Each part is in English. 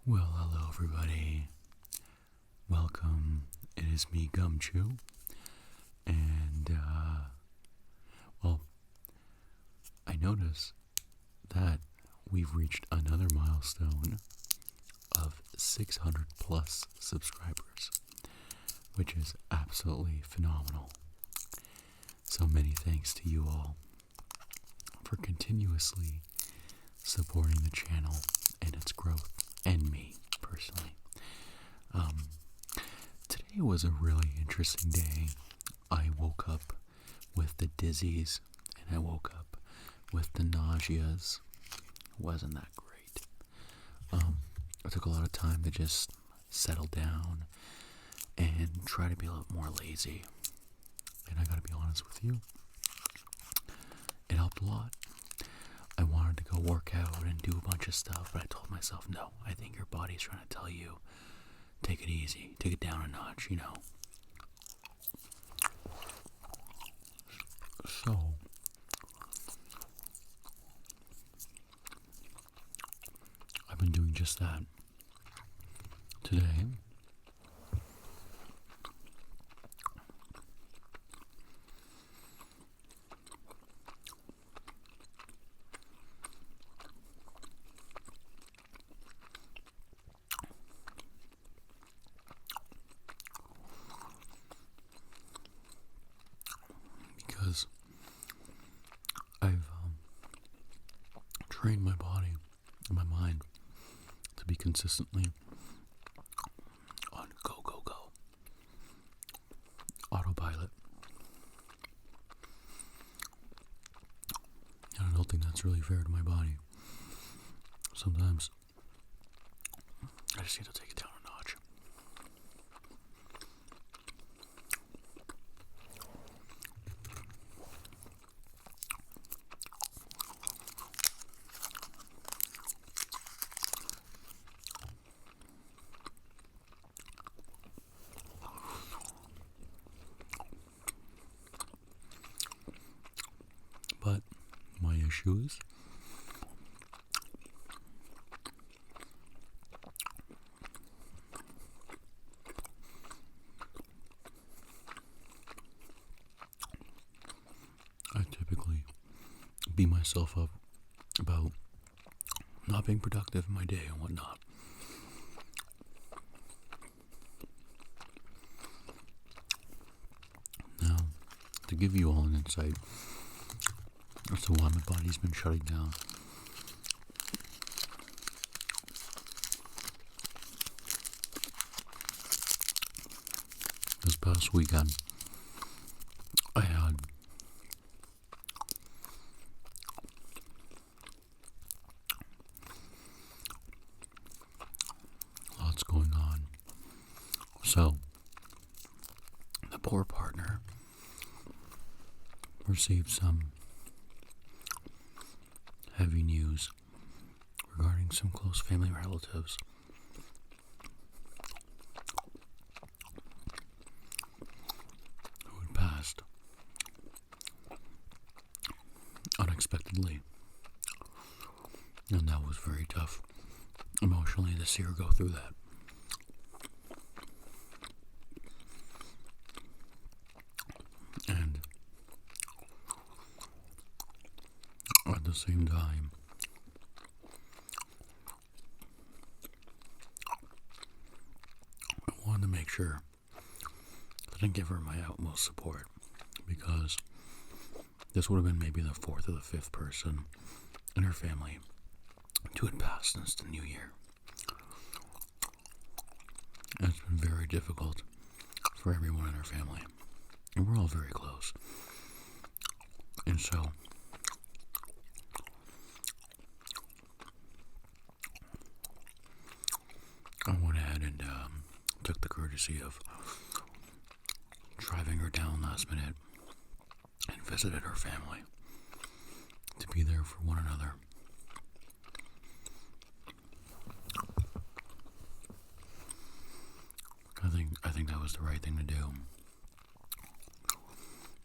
Well, hello everybody. Welcome. It is me, Gumchu, and I notice that we've reached another milestone of 600 plus subscribers, which is absolutely phenomenal. So many thanks to you all for continuously supporting the channel and its growth, and me personally. Today was a really interesting day. I woke up with the dizzies and I woke up with the nauseas. Wasn't that great. It took a lot of time to just settle down and try to be a little more lazy. And I gotta be honest with you, it helped a lot. I wanted to go work out and do a bunch of stuff, but I told myself, no, I think your body's trying to tell you, take it easy, take it down a notch, So, I've been doing just that today. Because I've trained my body and my mind to be consistently on go, go, go, autopilot. And I don't think that's really fair to my body. Sometimes I just need to take it down a notch. But my issue is I typically beat myself up about not being productive in my day and whatnot. Now, to give you all an insight as to why my body's been shutting down, this past weekend, I had lots going on. So, the poor partner received some heavy news regarding some close family relatives who had passed unexpectedly. And that was very tough emotionally to see her go through that. And at the same time, I wanted to make sure that I give her my utmost support, because this would have been maybe the fourth or the fifth person in her family to have passed since the new year. And it's been very difficult for everyone in her family. And we're all very close. And so, I went ahead and took the courtesy of driving her down last minute and visited her family to be there for one another. I think that was the right thing to do.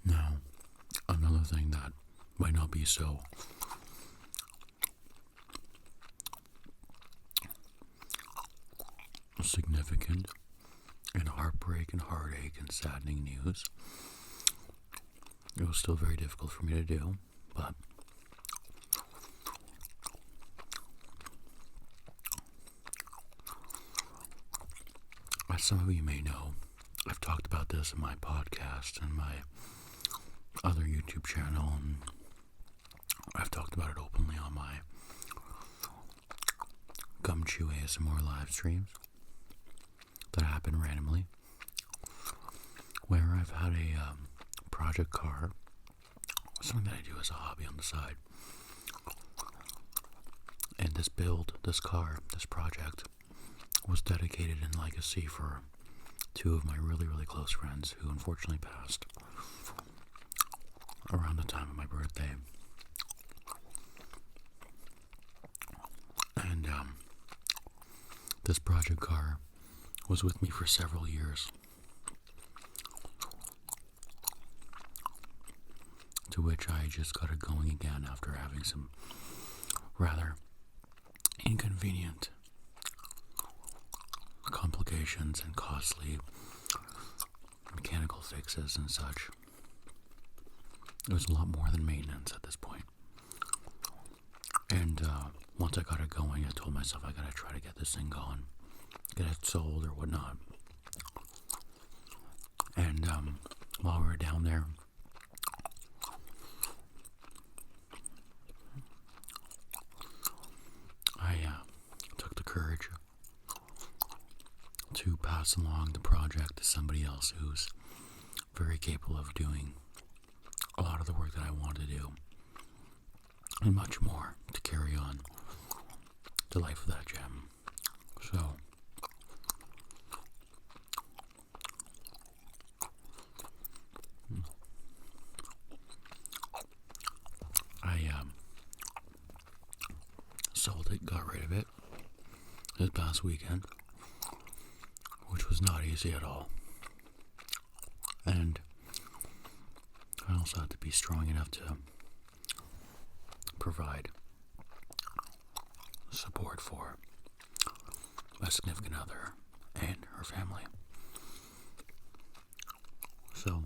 Now, another thing that might not be so significant and heartbreak and heartache and saddening news. It was still very difficult for me to do, but as some of you may know, I've talked about this in my podcast and my other YouTube channel, and I've talked about it openly on my Gumchu ASMR live streams that happen randomly, where I've had a project car, something that I do as a hobby on the side. And this project was dedicated in legacy for two of my really, really close friends who unfortunately passed around the time of my birthday. And this project car was with me for several years, to which I just got it going again after having some rather inconvenient complications and costly mechanical fixes and such. It was a lot more than maintenance at this point. And once I got it going, I told myself I gotta try to get this thing going, get it sold or whatnot. And while we were down there, I took the courage to pass along the project to somebody else who's very capable of doing a lot of the work that I want to do, and much more to carry on the life of that gem. So I sold it, got rid of it this past weekend, which was not easy at all. And I also had to be strong enough to provide support for my significant other and her family. So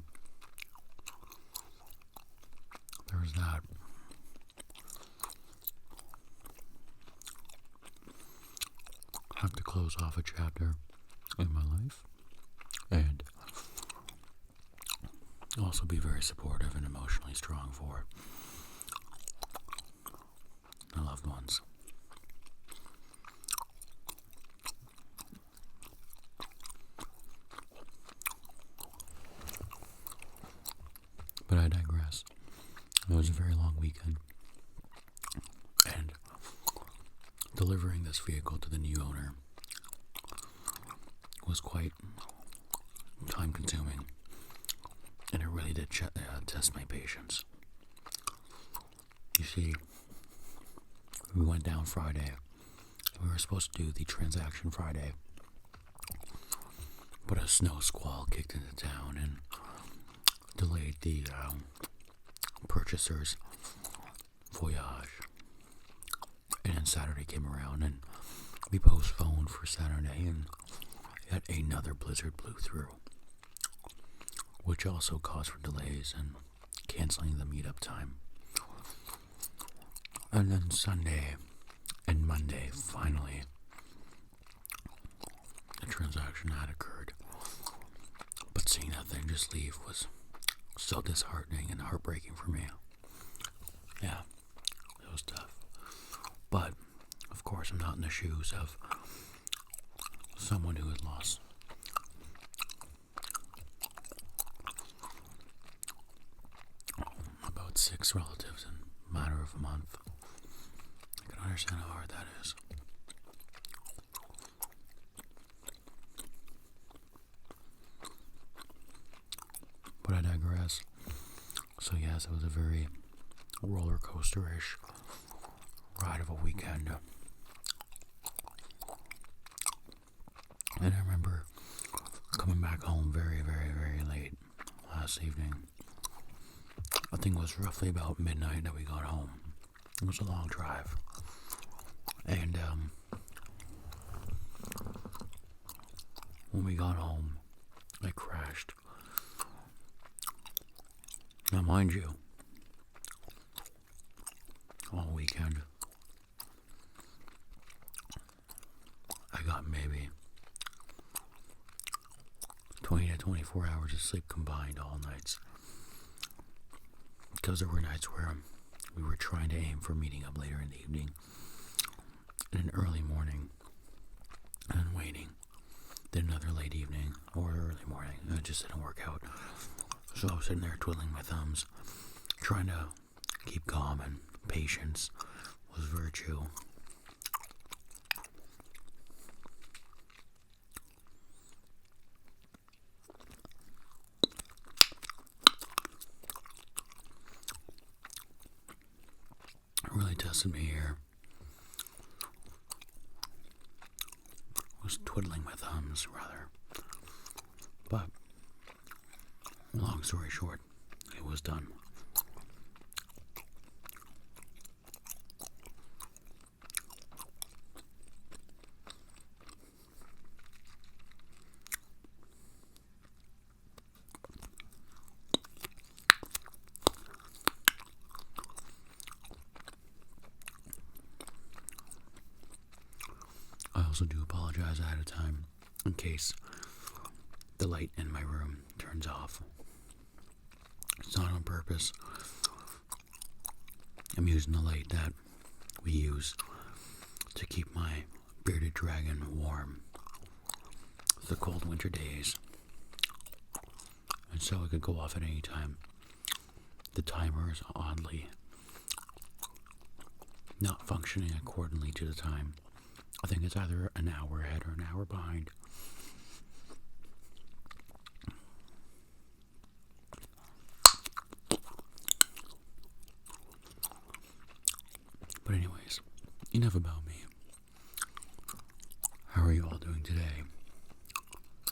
there was that. I have to close off a chapter in my life and also be very supportive and emotionally strong for my loved ones. But I digress. It was a very long weekend, and delivering this vehicle to the new owner was quite time consuming, and it really did test my patience. You see, we went down Friday. We were supposed to do the transaction Friday, but a snow squall kicked into town and delayed the purchaser's voyage. And then Saturday came around, and we postponed for Saturday, and yet another blizzard blew through, which also caused for delays and canceling the meetup time. And then Sunday and Monday, finally, the transaction had occurred. But seeing that thing just leave was so disheartening and heartbreaking for me. Yeah, it was tough. But, of course, I'm not in the shoes of someone who had lost about 6 relatives in a matter of a month. I can understand how hard that is. But I digress. So yes, it was a very roller coaster-ish ride of a weekend. And I remember coming back home very, very, very late last evening. I think it was roughly about midnight that we got home. It was a long drive. And When we got home, I crashed. Now, mind you, all weekend, I got maybe 20 to 24 hours of sleep combined all nights. Because there were nights where we were trying to aim for meeting up later in the evening and an early morning and then waiting, then another late evening or early morning, and it just didn't work out. So I was sitting there twiddling my thumbs, trying to keep calm, and patience was virtue. It really tested me here. I was twiddling my thumbs, rather. But, long story short, it was done. I also do apologize ahead of time in case the light in my room turns off. It's not on purpose. I'm using the light that we use to keep my bearded dragon warm the cold winter days. And so it could go off at any time. The timer is oddly not functioning accordingly to the time. I think it's either an hour ahead or an hour behind. But anyways, enough about me. How are you all doing today?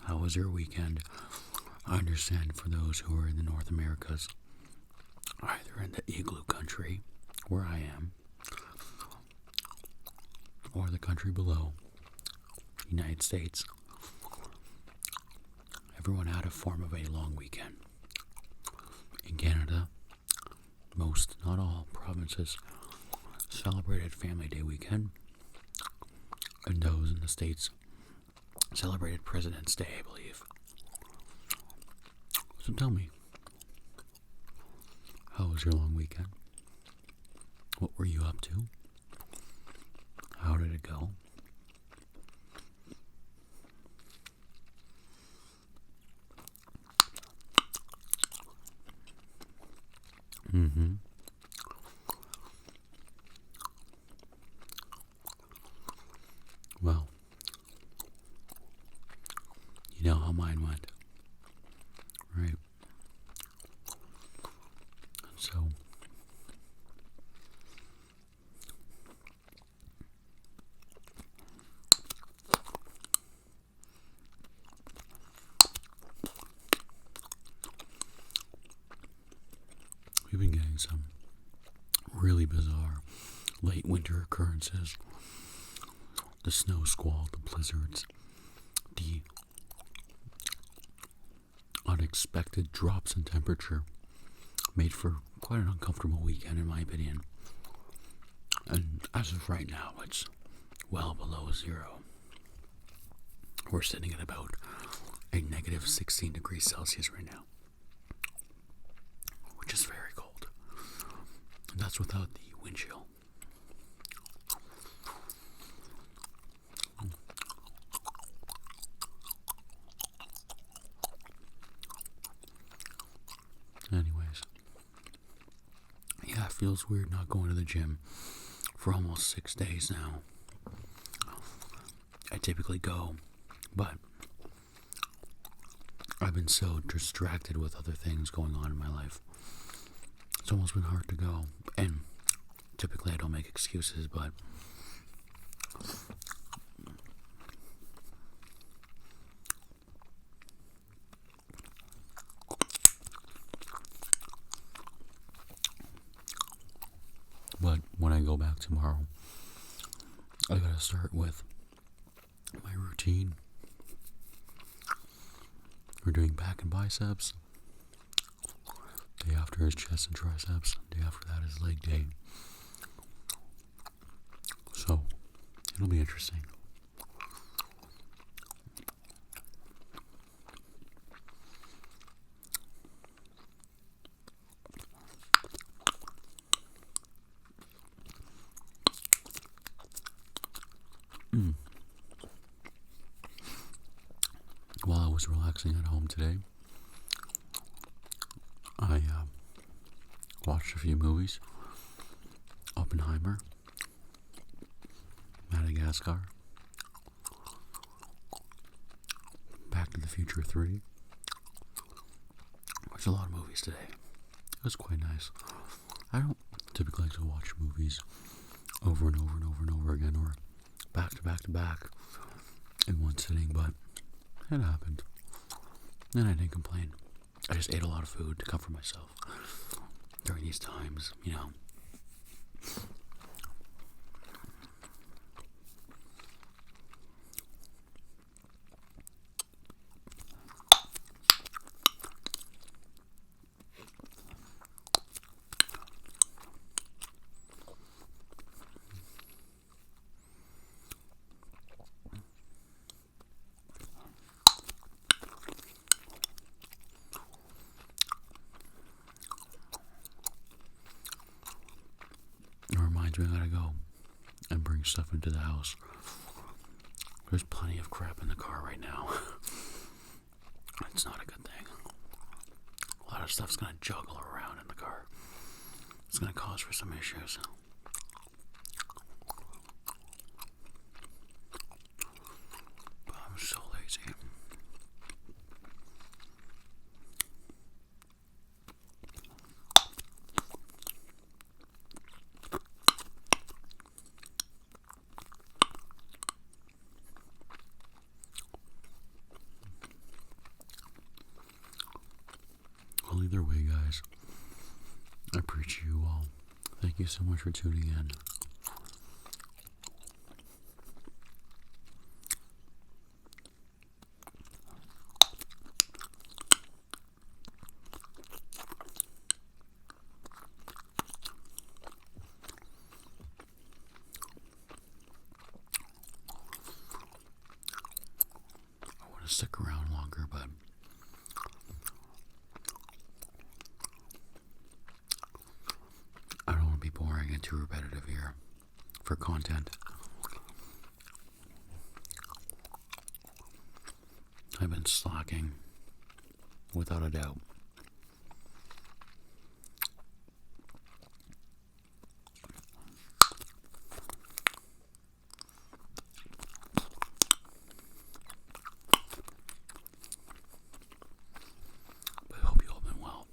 How was your weekend? I understand for those who are in the North Americas, either in the igloo country, where I am, or the country below, United States. Everyone had a form of a long weekend. In Canada, most, not all, provinces celebrated Family Day weekend, and those in the States celebrated President's Day, I believe. So tell me, how was your long weekend? What were you up to? How did it go? Well, you know how mine went, right? So, we've been getting some really bizarre late winter occurrences. The snow squall, the blizzards, the unexpected drops in temperature made for quite an uncomfortable weekend, in my opinion. And as of right now, it's well below zero. We're sitting at about a negative 16 degrees Celsius right now, which is very cold. And that's without the wind chill. Anyways, yeah, it feels weird not going to the gym for almost 6 days now. I typically go, but I've been so distracted with other things going on in my life. It's almost been hard to go. And typically I don't make excuses, but when I go back tomorrow, I gotta start with my routine. We're doing back and biceps. Day after is chest and triceps. Day after that is leg day. So, it'll be interesting. While I was relaxing at home today, I watched a few movies. Oppenheimer, Madagascar, Back to the Future 3. Watched a lot of movies today. It was quite nice. I don't typically like to watch movies over and over and over and over again, or back to back to back in one sitting, but it happened. And I didn't complain. I just ate a lot of food to comfort myself during these times, you know. It reminds me I gotta go and bring stuff into the house. There's plenty of crap in the car right now. It's not a good thing. A lot of stuff's gonna juggle around in the car. It's gonna cause for some issues. But I'm so lazy. Well, either way, guys, I appreciate you all. Thank you so much for tuning in. I want to stick around longer, but I don't want to be boring and too repetitive here for content. I've been slacking, without a doubt. But I hope you all been well.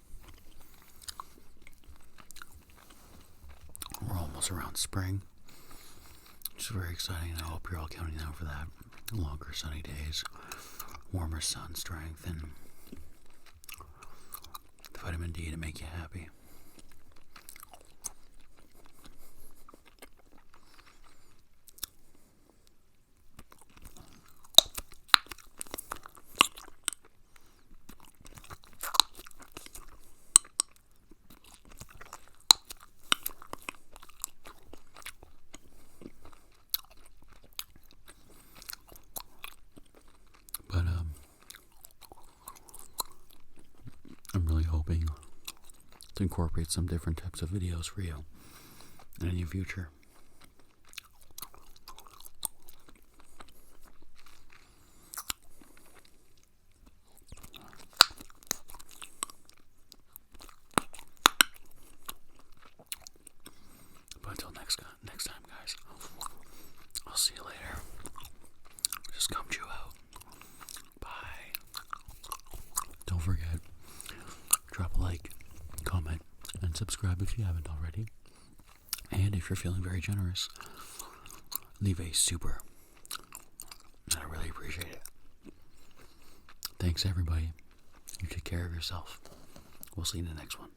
We're almost around spring, which is very exciting, and I hope you're all counting down for that. Longer sunny days, warmer sun strength, and the vitamin D to make you happy. But I'm really hoping to incorporate some different types of videos for you in the near future. But until next time, guys, I'll see you later. Just Gumchu out. Bye. Don't forget, drop a like, comment, and subscribe if you haven't already. And if you're feeling very generous, leave a super. I really appreciate it. Thanks, everybody. You take care of yourself. We'll see you in the next one.